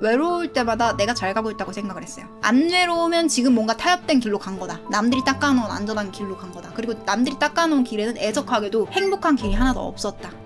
외로울 때마다 내가 잘 가고 있다고 생각을 했어요. 안 외로우면 지금 뭔가 타협된 길로 간 거다. 남들이 닦아놓은 안전한 길로 간 거다. 그리고 남들이 닦아놓은 길에는 애석하게도 행복한 길이 하나도 없었다.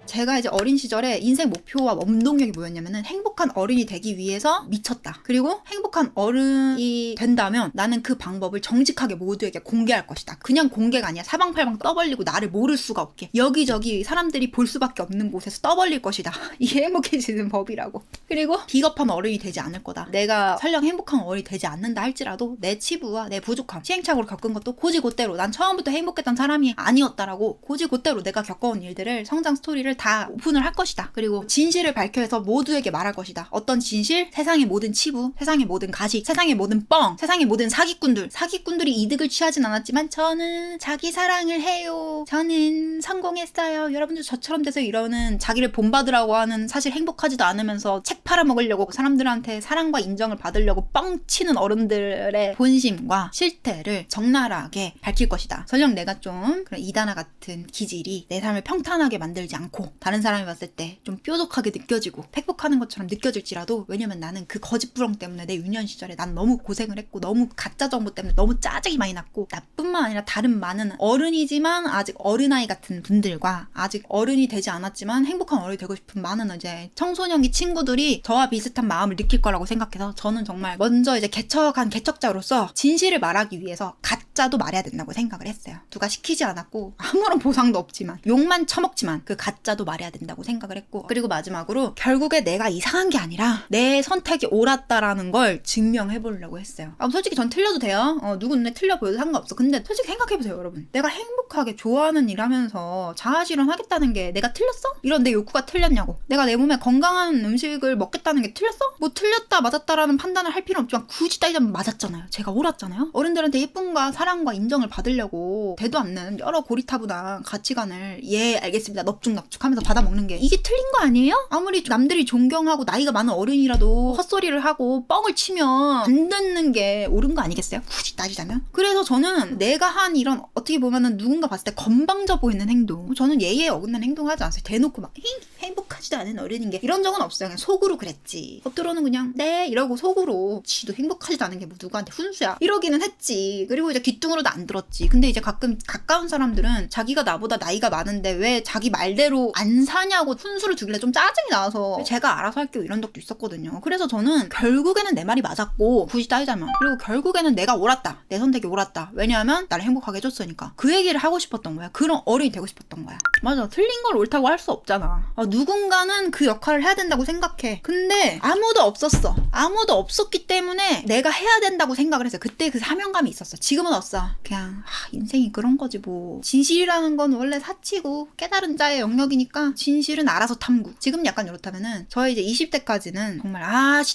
제가 이제 어린 시절에 인생 목표와 원동력이 뭐였냐면은 행복한 어른이 되기 위해서 미쳤다. 그리고 행복한 어른이 된다면 나는 그 방법을 정직하게 모두에게 공개할 것이다. 그냥 공개가 아니야. 사방팔방 떠벌리고 나를 모를 수가 없게. 여기저기 사람들이 볼 수밖에 없는 곳에서 떠벌릴 것이다. 이게 행복해지는 법이라고. 그리고 비겁한 어른이 되지 않을 거다. 내가 설령 행복한 어른이 되지 않는다 할지라도 내 치부와 내 부족함, 시행착오를 겪은 것도 고지고대로 난 처음부터 행복했던 사람이 아니었다라고 고지고대로 내가 겪어온 일들을 성장 스토리를 다 오픈을 할 것이다. 그리고 진실을 밝혀서 모두에게 말할 것이다. 어떤 진실? 세상의 모든 치부, 세상의 모든 가식, 세상의 모든 뻥, 세상의 모든 사기꾼들이 이득을 취하진 않았지만 저는 자기 사랑을 해요. 저는 성공했어요. 여러분들 저처럼 돼서 이러는 자기를 본받으라고 하는 사실 행복하지도 않으면서 책 팔아먹으려고 사람들한테 사랑과 인정을 받으려고 뻥치는 어른들의 본심과 실태를 적나라하게 밝힐 것이다. 설령 내가 좀 그런 이단아 같은 기질이 내 삶을 평탄하게 만들지 않고 다른 사람이 봤을 때 좀 뾰족하게 느껴지고 팩폭하는 것처럼 느껴질지라도, 왜냐면 나는 그 거짓부렁 때문에 내 유년 시절에 난 너무 고생을 했고 너무 가짜 정보 때문에 너무 짜증이 많이 났고, 나뿐만 아니라 다른 많은 어른이지만 아직 어른아이 같은 분들과 아직 어른이 되지 않았지만 행복한 어른이 되고 싶은 많은 이제 청소년기 친구들이 저와 비슷한 마음을 느낄 거라고 생각해서 저는 정말 먼저 이제 개척한 개척자로서 진실을 말하기 위해서 가짜도 말해야 된다고 생각을 했어요. 누가 시키지 않았고 아무런 보상도 없지만 욕만 처먹지만 그 가짜도 말해야 된다고 생각을 했고, 그리고 마지막으로 결국에 내가 이상한 게 아니라 내 선택이 옳았다라는 걸 증명해 보려고 했어요. 솔직히 전 틀려도 돼요. 누군데 틀려 보여도 상관없어. 근데 솔직히 생각해보세요, 여러분. 내가 행복하게 좋아하는 일 하면서 자아실현 하겠다는 게 내가 틀렸어? 이런 내 욕구가 틀렸냐고. 내가 내 몸에 건강한 음식을 먹겠다는 게 틀렸어? 뭐 틀렸다 맞았다라는 판단을 할 필요는 없지만 굳이 따지자면 맞았잖아요. 제가 옳았잖아요. 어른들한테 예쁨과 사랑과 인정을 받으려고 대도 않는 여러 고리타분한 가치관을 예 알겠습니다 넙죽넙죽 하면서 받아먹는 게 이게 틀린 거 아니에요? 아무리 남들이 존경하고 나이가 많은 어른이라도 헛소리를 하고 뻥을 치면 안 듣는 게 옳은 거 아니겠어요? 굳이 따지자면. 그래서 저는 내가 한 이런 어떻게 보면은 누군가 봤을 때 건방져 보이는 행동, 저는 예의에 어긋나는 행동을 하지 않았어요. 대놓고 막 행복하지도 않은 어른인 게 이런 적은 없어요. 그냥 속으로 그랬지. 겉으로는 그냥 네 이러고 속으로 지도 행복하지도 않은 게 뭐 누구한테 훈수야 이러기는 했지. 그리고 이제 귀뚱으로도 안 들었지. 근데 이제 가끔 가까운 사람들은 자기가 나보다 나이가 많은데 왜 자기 말대로 안 사냐고 훈수를 주길래 좀 짜증이 나서 제가 알아서 할게요 이런 적도 있었거든요. 그래서 저는 결국에는 내 말이 맞았고, 굳이 따지자면, 그리고 결국에는 내가 옳았다, 내 선택이 옳았다. 왜냐하면 나를 행복하게 해줬으니까. 그 얘기를 하고 싶었던 거야. 그런 어른이 되고 싶었던 거야. 맞아, 틀린 걸 옳다고 할 수 없잖아. 누군가는 그 역할을 해야 된다고 생각해. 근데 아무도 없었어. 아무도 없었기 때문에 내가 해야 된다고 생각을 했어요. 그때 그 사명감이 있었어. 지금은 없어. 그냥 인생이 그런 거지 뭐. 진실이라는 건 원래 사치고 깨달은 자의 영역이니까 진실은 알아서 탐구. 지금 약간 이렇다면은 저희 이제 20대까지는 정말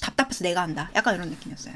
답답해서 내가 한다, 약간 이런 느낌이었어요.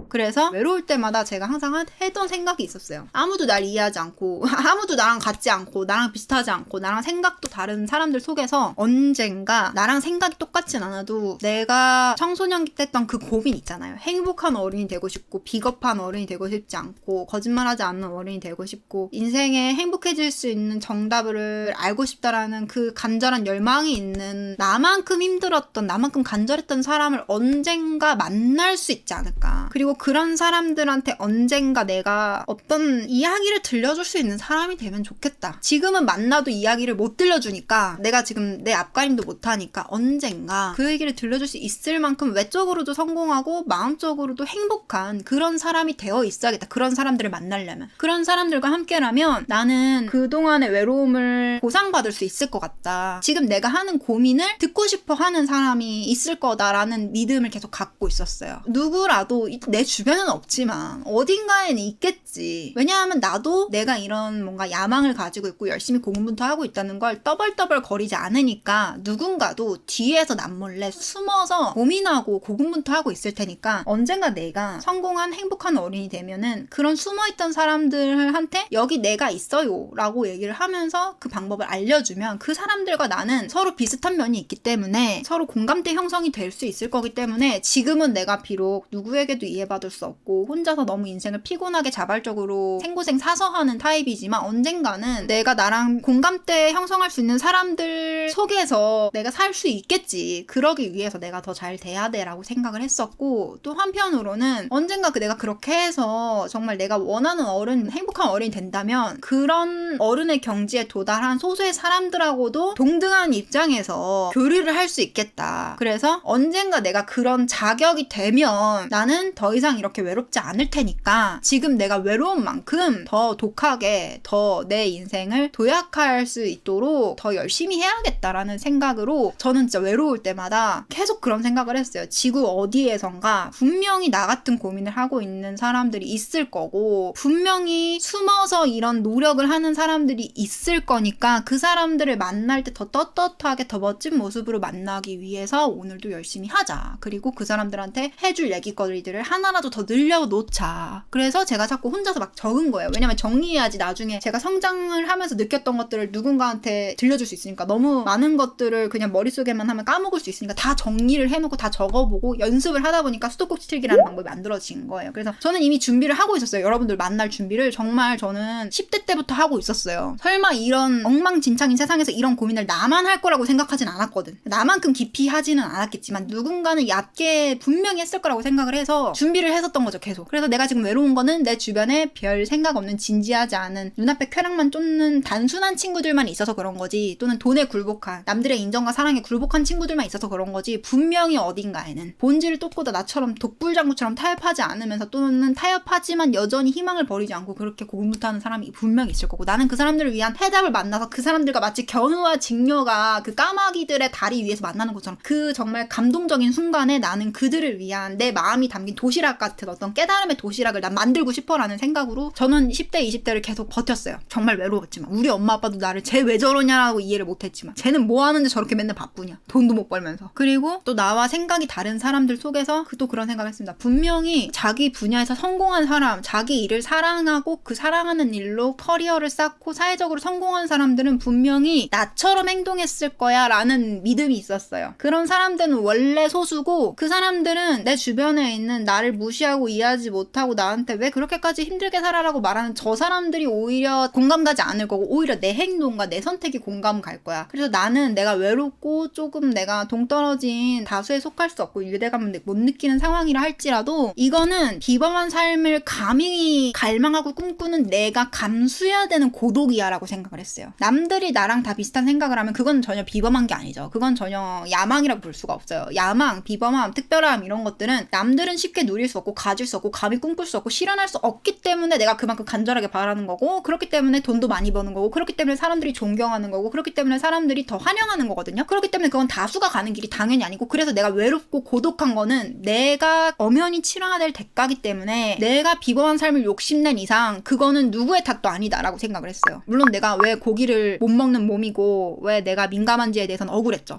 그래서 외로울 때마다 제가 항상 했던 생각이 있었어요. 아무도 날 이해하지 않고 아무도 나랑 같지 않고 나랑 비슷하지 않고 나랑 생각도 다른 사람들 속에서 언젠가 나랑 생각이 똑같진 않아도 내가 청소년기 때 했던 그 고민 있잖아요. 행복한 어른이 되고 싶고 비겁한 어른이 되고 싶지 않고 거짓말하지 않는 어른이 되고 싶고 인생에 행복해질 수 있는 정답을 알고 싶다라는 그 간절한 열망이 있는, 나만큼 힘들었던 나만큼 간절했던 사람을 언젠가 만날 수 있지 않을까. 그리고 그런 사람들한테 언젠가 내가 어떤 이야기를 들려줄 수 있는 사람이 되면 좋겠다. 지금은 만나도 이야기를 못 들려주니까, 내가 지금 내 앞가림도 못하니까 언젠가 그 얘기를 들려줄 수 있을 만큼 외적으로도 성공하고 마음적으로도 행복한 그런 사람이 되어 있어야겠다. 그런 사람들을 만나려면. 그런 사람들과 함께라면 나는 그동안의 외로움을 보상받을 수 있을 것 같다. 지금 내가 하는 고민을 듣고 싶어 하는 사람이 있을 거다라는 믿음을 계속 갖고 있었어요. 누구라도 내 주변은 없지만 어딘가에는 있겠지. 왜냐하면 나도 내가 이런 뭔가 야망을 가지고 있고 열심히 고군분투하고 있다는 걸 떠벌떠벌 거리지 않으니까 누군가도 뒤에서 남몰래 숨어서 고민하고 고군분투하고 있을 테니까 언젠가 내가 성공한 행복한 어른이 되면은 그런 숨어있던 사람들한테 여기 내가 있어요 라고 얘기를 하면서 그 방법을 알려주면 그 사람들과 나는 서로 비슷한 면이 있기 때문에 서로 공감대 형성이 될 수 있을 거기 때문에 지금은 내가 비록 누구에게도 이해받지 받을 수 없고 혼자서 너무 인생을 피곤하게 자발적으로 생고생 사서 하는 타입이지만 언젠가는 내가 나랑 공감대 형성할 수 있는 사람들 속에서 내가 살 수 있겠지. 그러기 위해서 내가 더 잘 돼야 돼라고 생각을 했었고, 또 한편으로는 언젠가 내가 그렇게 해서 정말 내가 원하는 어른, 행복한 어른이 된다면 그런 어른의 경지에 도달한 소수의 사람들하고도 동등한 입장에서 교류를 할 수 있겠다. 그래서 언젠가 내가 그런 자격이 되면 나는 더 이상 이렇게 외롭지 않을 테니까 지금 내가 외로운 만큼 더 독하게 더 내 인생을 도약할 수 있도록 더 열심히 해야겠다라는 생각으로 저는 진짜 외로울 때마다 계속 그런 생각을 했어요. 지구 어디에선가 분명히 나 같은 고민을 하고 있는 사람들이 있을 거고 분명히 숨어서 이런 노력을 하는 사람들이 있을 거니까 그 사람들을 만날 때 더 떳떳하게 더 멋진 모습으로 만나기 위해서 오늘도 열심히 하자. 그리고 그 사람들한테 해줄 얘기거리들을 하나라도 더 늘려놓자. 그래서 제가 자꾸 혼자서 막 적은 거예요. 왜냐면 정리해야지 나중에 제가 성장을 하면서 느꼈던 것들을 누군가한테 들려줄 수 있으니까. 너무 많은 것들을 그냥 머릿속에만 하면 까먹을 수 있으니까 다 정리를 해놓고 다 적어보고 연습을 하다 보니까 수도꼭지틀기라는 방법이 만들어진 거예요. 그래서 저는 이미 준비를 하고 있었어요. 여러분들 만날 준비를 정말 저는 10대 때부터 하고 있었어요. 설마 이런 엉망진창인 세상에서 이런 고민을 나만 할 거라고 생각하진 않았거든. 나만큼 깊이 하지는 않았겠지만 누군가는 얕게 분명히 했을 거라고 생각을 해서 준비를 했었던 거죠, 계속. 그래서 내가 지금 외로운 거는 내 주변에 별 생각 없는 진지하지 않은 눈앞에 쾌락만 쫓는 단순한 친구들만 있어서 그런 거지, 또는 돈에 굴복한 남들의 인정과 사랑에 굴복한 친구들만 있어서 그런 거지, 분명히 어딘가에는 본질을 쫓고도 나처럼 독불장구처럼 타협하지 않으면서 또는 타협하지만 여전히 희망을 버리지 않고 그렇게 고군분투하는 사람이 분명히 있을 거고, 나는 그 사람들을 위한 해답을 만나서 그 사람들과 마치 견우와 직녀가 그 까마귀들의 다리 위에서 만나는 것처럼 그 정말 감동적인 순간에 나는 그들을 위한 내 마음이 담긴 도시락 같은 어떤 깨달음의 도시락을 난 만들고 싶어라는 생각으로 저는 10대, 20대를 계속 버텼어요. 정말 외로웠지만 우리 엄마 아빠도 나를 쟤 왜 저러냐라고 이해를 못했지만 쟤는 뭐 하는데 저렇게 맨날 바쁘냐, 돈도 못 벌면서. 그리고 또 나와 생각이 다른 사람들 속에서 또 그런 생각을 했습니다. 분명히 자기 분야에서 성공한 사람, 자기 일을 사랑하고 그 사랑하는 일로 커리어를 쌓고 사회적으로 성공한 사람들은 분명히 나처럼 행동했을 거야 라는 믿음이 있었어요. 그런 사람들은 원래 소수고 그 사람들은 내 주변에 있는 나를 무시하고 이해하지 못하고 나한테 왜 그렇게까지 힘들게 살아라고 말하는 저 사람들이 오히려 공감 가지 않을 거고 오히려 내 행동과 내 선택이 공감 갈 거야. 그래서 나는 내가 외롭고 조금 내가 동떨어진 다수에 속할 수 없고 유대감을 못 느끼는 상황이라 할지라도 이거는 비범한 삶을 감히 갈망하고 꿈꾸는 내가 감수해야 되는 고독이야 라고 생각을 했어요. 남들이 나랑 다 비슷한 생각을 하면 그건 전혀 비범한 게 아니죠. 그건 전혀 야망이라고 볼 수가 없어요. 야망, 비범함, 특별함 이런 것들은 남들은 쉽게 누릴 수 없고 가질 수 없고 감히 꿈꿀 수 없고 실현할 수 없기 때문에 내가 그만큼 간절하게 바라는 거고, 그렇기 때문에 돈도 많이 버는 거고, 그렇기 때문에 사람들이 존경하는 거고, 그렇기 때문에 사람들이 더 환영하는 거거든요. 그렇기 때문에 그건 다수가 가는 길이 당연히 아니고, 그래서 내가 외롭고 고독한 거는 내가 엄연히 치러야 될 대가기 때문에 내가 비범한 삶을 욕심낸 이상 그거는 누구의 탓도 아니다라고 생각을 했어요. 물론 내가 왜 고기를 못 먹는 몸이고 왜 내가 민감한지에 대해서는 억울했죠.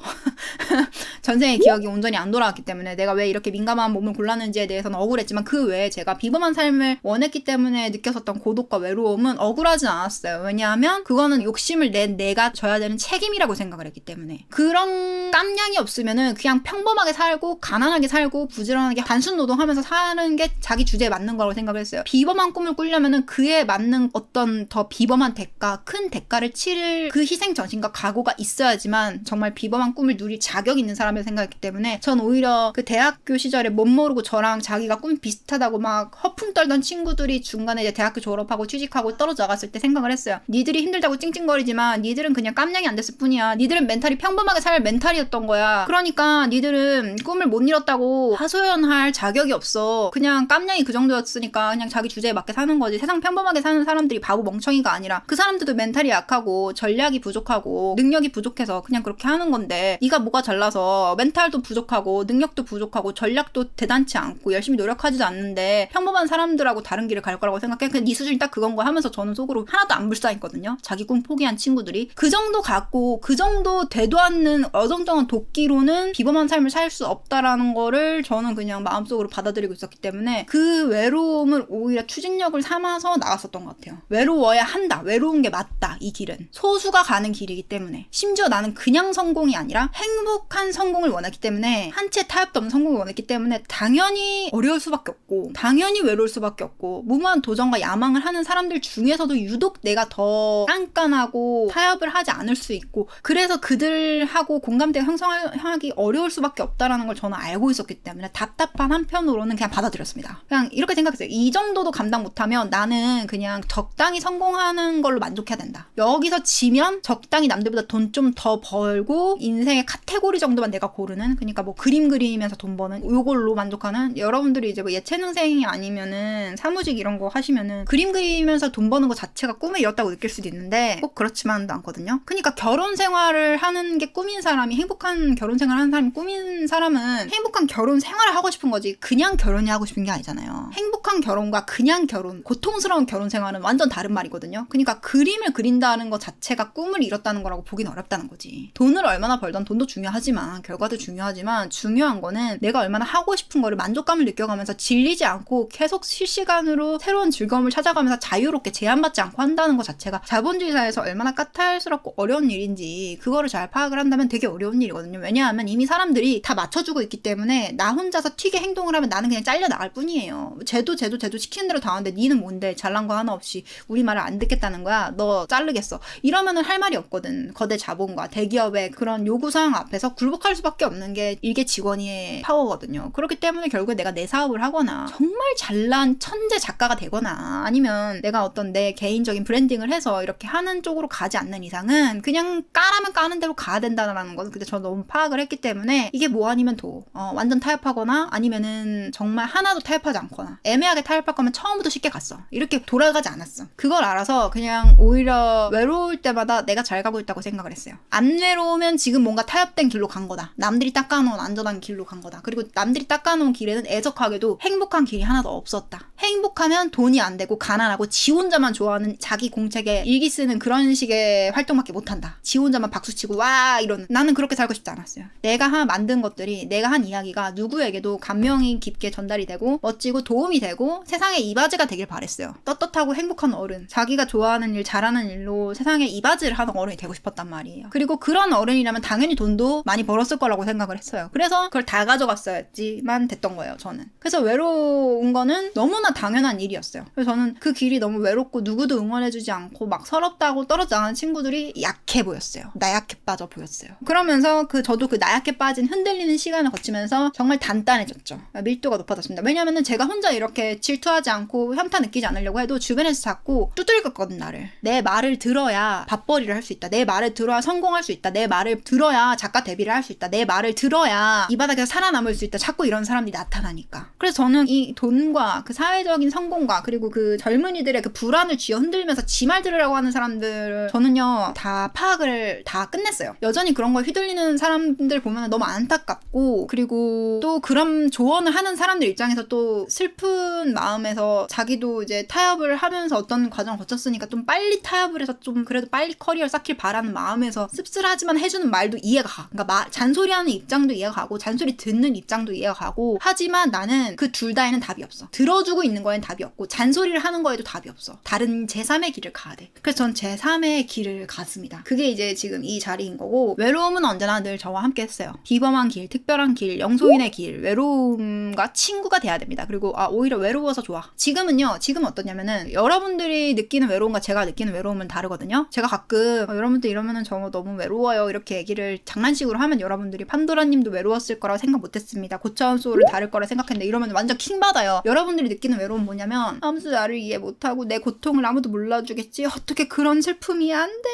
전생의 기억이 온전히 안 돌아왔기 때문에 내가 왜 이렇게 민감한 몸을 골랐는지에 대해서는 억울했지만 그 외에 제가 비범한 삶을 원했기 때문에 느꼈었던 고독과 외로움은 억울하진 않았어요. 왜냐하면 그거는 욕심을 낸 내가 져야 되는 책임이라고 생각을 했기 때문에. 그런 깜냥이 없으면은 그냥 평범하게 살고 가난하게 살고 부지런하게 단순 노동하면서 사는 게 자기 주제에 맞는 거라고 생각을 했어요. 비범한 꿈을 꾸려면은 그에 맞는 어떤 더 비범한 대가, 큰 대가를 치를 그 희생정신과 각오가 있어야지만 정말 비범한 꿈을 누릴 자격이 있는 사람이라고 생각했기 때문에 전 오히려 그 대학교 시절에 못 모르고 저랑 자기가 꿈이 비슷하다고 막 허풍 떨던 친구들이 중간에 이제 대학교 졸업하고 취직하고 떨어져 나갔을 때 생각을 했어요. 니들이 힘들다고 찡찡거리지만 니들은 그냥 깜냥이 안 됐을 뿐이야. 니들은 멘탈이 평범하게 살 멘탈이었던 거야. 그러니까 니들은 꿈을 못 이뤘다고 하소연할 자격이 없어. 그냥 깜냥이 그 정도였으니까 그냥 자기 주제에 맞게 사는 거지. 세상 평범하게 사는 사람들이 바보 멍청이가 아니라 그 사람들도 멘탈이 약하고 전략이 부족하고 능력이 부족해서 그냥 그렇게 하는 건데, 네가 뭐가 잘나서 멘탈도 부족하고 능력도 부족하고 전략도 대단치 않고 열심히 노력하지도 않는데 평범한 사람들하고 다른 길을 갈 거라고 생각해. 그냥 네 수준이 딱 그건 거 하면서 저는 속으로 하나도 안 불쌍했거든요. 자기 꿈 포기한 친구들이. 그 정도 갖고 그 정도 되도 않는 어정쩡한 도끼로는 비범한 삶을 살 수 없다라는 거를 저는 그냥 마음속으로 받아들이고 있었기 때문에 그 외로움을 오히려 추진력을 삼아서 나갔었던 것 같아요. 외로워야 한다. 외로운 게 맞다. 이 길은. 소수가 가는 길이기 때문에. 심지어 나는 그냥 성공이 아니라 행복한 성공을 원했기 때문에, 한 채 타협도 없는 성공을 원했기 때문에 당연히 어려운 어려울 수밖에 없고 당연히 외로울 수밖에 없고 무모한 도전과 야망을 하는 사람들 중에서도 유독 내가 더 깐깐하고 타협을 하지 않을 수 있고 그래서 그들하고 공감대가 형성하기 어려울 수밖에 없다라는 걸 저는 알고 있었기 때문에 답답한 한편으로는 그냥 받아들였습니다. 그냥 이렇게 생각했어요. 이 정도도 감당 못하면 나는 그냥 적당히 성공하는 걸로 만족해야 된다. 여기서 지면 적당히 남들보다 돈 좀 더 벌고 인생의 카테고리 정도만 내가 고르는 그러니까 뭐 그림 그리면서 돈 버는 요걸로 만족하는 여러분들이 이제 뭐 예체능생이 아니면은 사무직 이런 거 하시면은 그림 그리면서 돈 버는 거 자체가 꿈에 이뤘다고 느낄 수도 있는데 꼭 그렇지만도 않거든요. 그러니까 결혼 생활을 하는 게 꿈인 사람이 행복한 결혼 생활을 하는 사람이 꿈인 사람은 행복한 결혼 생활을 하고 싶은 거지 그냥 결혼이 하고 싶은 게 아니잖아요. 행복한 결혼과 그냥 결혼, 고통스러운 결혼 생활은 완전 다른 말이거든요. 그러니까 그림을 그린다는 것 자체가 꿈을 이뤘다는 거라고 보긴 어렵다는 거지. 돈을 얼마나 벌던 돈도 중요하지만 결과도 중요하지만 중요한 거는 내가 얼마나 하고 싶은 거를 만족감을 느껴가면서 질리지 않고 계속 실시간으로 새로운 즐거움을 찾아가면서 자유롭게 제한받지 않고 한다는 것 자체가 자본주의 사회에서 얼마나 까탈스럽고 어려운 일인지 그거를 잘 파악을 한다면 되게 어려운 일이거든요. 왜냐하면 이미 사람들이 다 맞춰주고 있기 때문에 나 혼자서 튀게 행동을 하면 나는 그냥 잘려나갈 뿐이에요. 쟤도 시키는 대로 다 하는데 니는 뭔데 잘난 거 하나 없이 우리 말을 안 듣겠다는 거야. 너 자르겠어. 이러면은 할 말이 없거든. 거대 자본과 대기업의 그런 요구사항 앞에서 굴복할 수밖에 없는 게 일개 직원의 파워거든요. 그렇기 때문에 결국에 내가 내 사업을 하거나 정말 잘난 천재 작가가 되거나 아니면 내가 어떤 내 개인적인 브랜딩을 해서 이렇게 하는 쪽으로 가지 않는 이상은 그냥 까라면 까는 대로 가야 된다는 것은 그때 저 너무 파악을 했기 때문에 이게 뭐 아니면 도 완전 타협하거나 아니면은 정말 하나도 타협하지 않거나 애매하게 타협할 거면 처음부터 쉽게 갔어. 이렇게 돌아가지 않았어. 그걸 알아서 그냥 오히려 외로울 때마다 내가 잘 가고 있다고 생각을 했어요. 안 외로우면 지금 뭔가 타협된 길로 간 거다. 남들이 닦아놓은 안전한 길로 간 거다. 그리고 남들이 닦아놓은 길에는 애석하게도 행복한 길이 하나도 없었다. 행복하면 돈이 안 되고 가난하고 지 혼자만 좋아하는 자기 공책에 일기 쓰는 그런 식의 활동밖에 못한다. 지 혼자만 박수치고 와 이러는 나는 그렇게 살고 싶지 않았어요. 내가 만든 것들이 내가 한 이야기가 누구에게도 감명이 깊게 전달이 되고 멋지고 도움이 되고 세상의 이바지가 되길 바랬어요. 떳떳하고 행복한 어른 자기가 좋아하는 일 잘하는 일로 세상에 이바지를 하는 어른이 되고 싶었단 말이에요. 그리고 그런 어른이라면 당연히 돈도 많이 벌었을 거라고 생각을 했어요. 그래서 그걸 다 가져갔어야지만 됐던 거예요. 저는. 그래서 외로운 거는 너무나 당연한 일이었어요. 그래서 저는 그 길이 너무 외롭고 누구도 응원해주지 않고 막 서럽다고 떨어져 나가는 친구들이 약해 보였어요. 나약해 빠져 보였어요. 그러면서 저도 그 나약해 빠진 흔들리는 시간을 거치면서 정말 단단해졌죠. 밀도가 높아졌습니다. 왜냐면은 제가 혼자 이렇게 질투하지 않고 현타 느끼지 않으려고 해도 주변에서 자꾸 두드리거든 나를. 내 말을 들어야 밥벌이를 할 수 있다. 내 말을 들어야 성공할 수 있다. 내 말을 들어야 작가 데뷔를 할 수 있다. 내 말을 들어야 이 바닥에서 살아남을 수 있다. 자꾸 이런 사람들이 나타나니까. 그래서 저는 이 돈과 그 사회적인 성공과 그리고 그 젊은이들의 그 불안을 쥐어 흔들면서 지 말 들으라고 하는 사람들 저는요 다 파악을 다 끝냈어요. 여전히 그런 거에 휘둘리는 사람들 보면 너무 안타깝고 그리고 또 그런 조언을 하는 사람들 입장에서 또 슬픈 마음에서 자기도 이제 타협을 하면서 어떤 과정을 거쳤으니까 좀 빨리 타협을 해서 좀 그래도 빨리 커리어를 쌓길 바라는 마음에서 씁쓸하지만 해주는 말도 이해가 가. 그러니까 잔소리하는 입장도 이해가 가고 잔소리 듣는 입장도 이해가 가고 하지만 나는 그 둘 다에는 답이 없어. 들어주고 있는 거에는 답이 없고 잔소리를 하는 거에도 답이 없어. 다른 제3의 길을 가야 돼. 그래서 전 제3의 길을 갔습니다. 그게 이제 지금 이 자리인 거고 외로움은 언제나 늘 저와 함께 했어요. 비범한 길, 특별한 길, 영소인의 길, 외로움과 친구가 돼야 됩니다. 그리고 오히려 외로워서 좋아. 지금은 어떠냐면은 여러분들이 느끼는 외로움과 제가 느끼는 외로움은 다르거든요. 제가 가끔 여러분들 이러면은 저 너무 외로워요 이렇게 얘기를 장난식으로 하면 여러분들이 판도라님도 외로웠을 거라고 생각 못했습니다. 고차원 소울은 다를 거라 생각했는데 이러면 완전 킹받아요. 여러분들이 느끼는 외로움은 뭐냐면 아무도 나를 이해 못하고 내 고통을 아무도 몰라주겠지. 어떻게 그런 슬픔이 안 돼.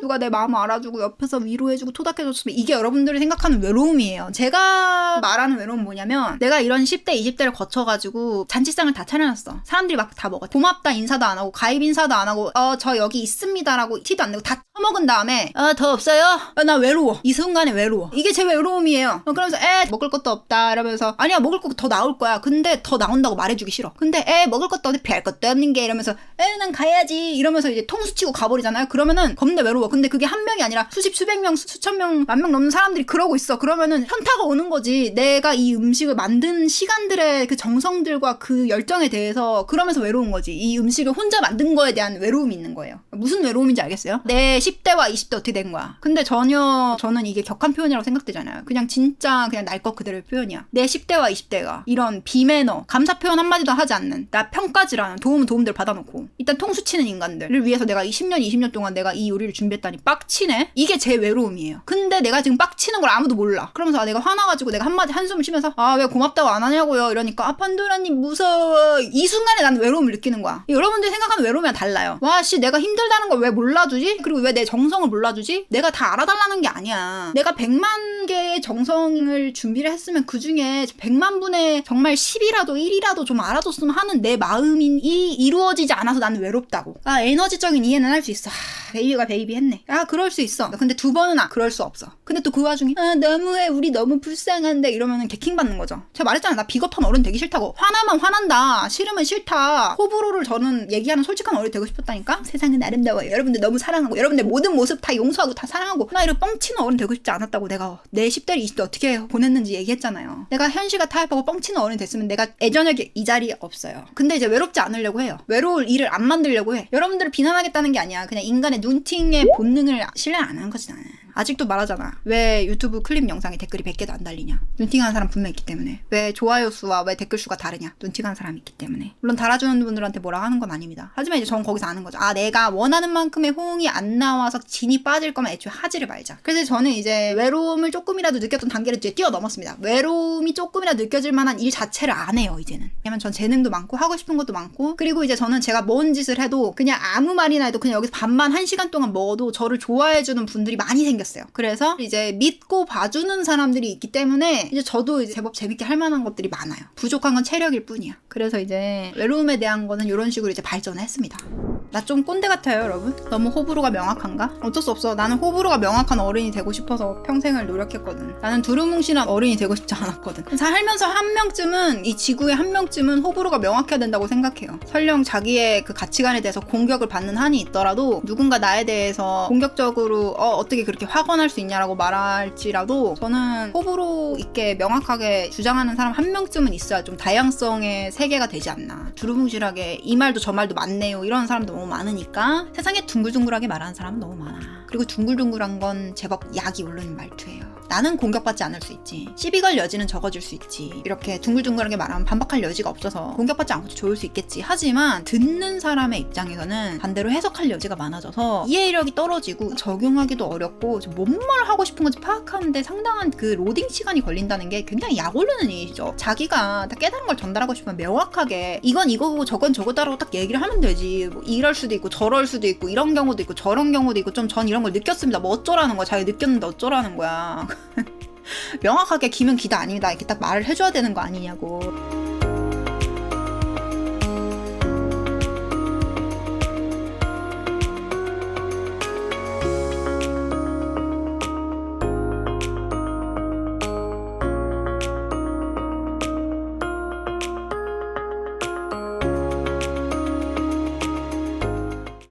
누가 내 마음 알아주고 옆에서 위로해주고 토닥여줬으면 이게 여러분들이 생각하는 외로움이에요. 제가 말하는 외로움은 뭐냐면 내가 이런 10대 20대를 거쳐가지고 잔치상을 다 차려놨어. 사람들이 막 다 먹어. 고맙다 인사도 안 하고 가입 인사도 안 하고 저 여기 있습니다라고 티도 안 내고 다 처먹은 다음에 더 없어요? 나 외로워. 이 순간에 외로워. 이게 제 외로움이에요. 그러면서 먹을 것도 없다 이러면서 아니야 먹을 거 더 나올 거야. 근데 더 나온다고 말해주기 싫어. 근데 먹을 것도 없는데 별 것도 없는 게 이러면서 난 가야지 이러면서 이제 통수 치고 가버리잖아요. 그러면은 겁나 외로워. 근데 그게 한 명이 아니라 수십 수백 명 수천 명 만 명 넘는 사람들이 그러고 있어. 그러면은 현타가 오는 거지. 내가 이 음식을 만든 시간들의 그 정성들과 그 열정에 대해서 그러면서 외로운 거지. 이 음식을 혼자 만든 거에 대한 외로움이 있는 거예요. 무슨 외로움인지 알겠어요? 내 10대와 20대 어떻게 된 거야. 근데 전혀 저는 이게 격한 표현이라고 생각되잖아요. 그냥 진짜 그냥 날 것 그대로의 표현이야. 내 10대와 20대가 이런 비매너, 감사 표현 한마디도 하지 않는, 나 평가지라는 도움들 받아놓고 일단 통수 치는 인간들을 위해서 내가 10년 20년 동안 내가 이 요리를 준비했다니 빡치네? 이게 제 외로움이에요. 근데 내가 지금 빡치는 걸 아무도 몰라. 그러면서 내가 화나가지고 내가 한마디 한숨을 쉬면서 아 왜 고맙다고 안 하냐고요 이러니까 아 판도라님 무서워. 이 순간에 나는 외로움을 느끼는 거야. 여러분들이 생각하는 외로움이랑 달라요. 와 씨 내가 힘들다는 걸 왜 몰라주지? 그리고 왜 내 정성을 몰라주지? 내가 다 알아달라는 게 아니야. 내가 100만 개의 정성을 준비를 했으면 그 중에 100만 분의 정말 10이라도 1이라도 좀 알아줬으면 하는 내 마음이 이루어지지 않아서 나는 외롭다고. 아 에너지적인 이해는 할 수 있어. 베이비가 베이비 했네. 아 그럴 수 있어. 근데 두 번은 그럴 수 없어. 근데 또 그 와중에 아 너무해 우리 너무 불쌍한데 이러면은 개킹 받는 거죠. 제가 말했잖아. 나 비겁한 어른 되기 싫다고. 화나면 화난다. 싫으면 싫다. 호불호를 저는 얘기하는 솔직한 어른이 되고 싶었다니까. 세상은 아름다워요. 여러분들 너무 사랑하고 여러분들 모든 모습 다 용서하고 다 사랑하고 나 이런 뻥치는 어른 되고 싶지 않았다고 내가 내 10대 20대 어떻게 보냈는지 얘기했잖아요. 내가 현실과 타협하고 뻥치는 어른이 됐으면 내가 예전에 이 자리에 없어요. 근데 이제 외롭지 않으려고 해요. 외로울 일을 안 만들려고 해. 여러분들을 비난하겠다는 게 아니야. 그냥 인간의 눈팅의 본능을 신뢰 안 하는 거지 나는. 아직도 말하잖아. 왜 유튜브 클립 영상에 댓글이 100개도 안 달리냐. 눈팅하는 사람 분명 있기 때문에. 왜 좋아요 수와 왜 댓글 수가 다르냐. 눈팅하는 사람이 있기 때문에. 물론 달아주는 분들한테 뭐라 하는 건 아닙니다. 하지만 이제 전 거기서 아는 거죠. 아 내가 원하는 만큼의 호응이 안 나와서 진이 빠질 거면 애초에 하지를 말자. 그래서 저는 이제 외로움을 조금이라도 느꼈던 단계를 이제 뛰어넘었습니다. 외로움이 조금이라도 느껴질 만한 일 자체를 안 해요 이제는. 왜냐면 전 재능도 많고 하고 싶은 것도 많고 그리고 이제 저는 제가 뭔 짓을 해도 그냥 아무 말이나 해도 그냥 여기서 밥만 1시간 동안 먹어도 저를 좋아해주는 분들이 많이 생겼어요. 그래서 이제 믿고 봐주는 사람들이 있기 때문에 이제 저도 이제 제법 재밌게 할 만한 것들이 많아요. 부족한 건 체력일 뿐이야. 그래서 이제 외로움에 대한 거는 이런 식으로 이제 발전을 했습니다. 나 좀 꼰대 같아요 여러분? 너무 호불호가 명확한가? 어쩔 수 없어. 나는 호불호가 명확한 어른이 되고 싶어서 평생을 노력했거든. 나는 두루뭉실한 어른이 되고 싶지 않았거든. 살면서 한 명쯤은 이 지구에 한 명쯤은 호불호가 명확해야 된다고 생각해요. 설령 자기의 그 가치관에 대해서 공격을 받는 한이 있더라도 누군가 나에 대해서 공격적으로 어떻게 그렇게 확언할 수 있냐라고 말할지라도 저는 호불호 있게 명확하게 주장하는 사람 한 명쯤은 있어야 좀 다양성의 세계가 되지 않나. 두루뭉실하게 이 말도 저 말도 맞네요 이런 사람도 너무 많으니까 세상에 둥글둥글하게 말하는 사람은 너무 많아. 그리고 둥글둥글한 건 제법 약이 오르는 말투예요. 나는 공격받지 않을 수 있지. 시비 걸 여지는 적어줄 수 있지. 이렇게 둥글둥글하게 말하면 반박할 여지가 없어서 공격받지 않고도 좋을 수 있겠지. 하지만 듣는 사람의 입장에서는 반대로 해석할 여지가 많아져서 이해력이 떨어지고 적용하기도 어렵고 뭔 말 하고 싶은 건지 파악하는데 상당한 그 로딩 시간이 걸린다는 게 굉장히 약 오르는 일이죠. 자기가 다 깨달은 걸 전달하고 싶으면 명확하게 이건 이거고 저건 저거다라고 딱 얘기를 하면 되지. 뭐 이럴 수도 있고 저럴 수도 있고 이런 경우도 있고 저런 경우도 있고 좀 전 이런 걸 느꼈습니다. 뭐 어쩌라는 거야. 자기 느꼈는데 어쩌라는 거야. 명확하게 기면 기다 아니다 이렇게 딱 말을 해줘야 되는 거 아니냐고.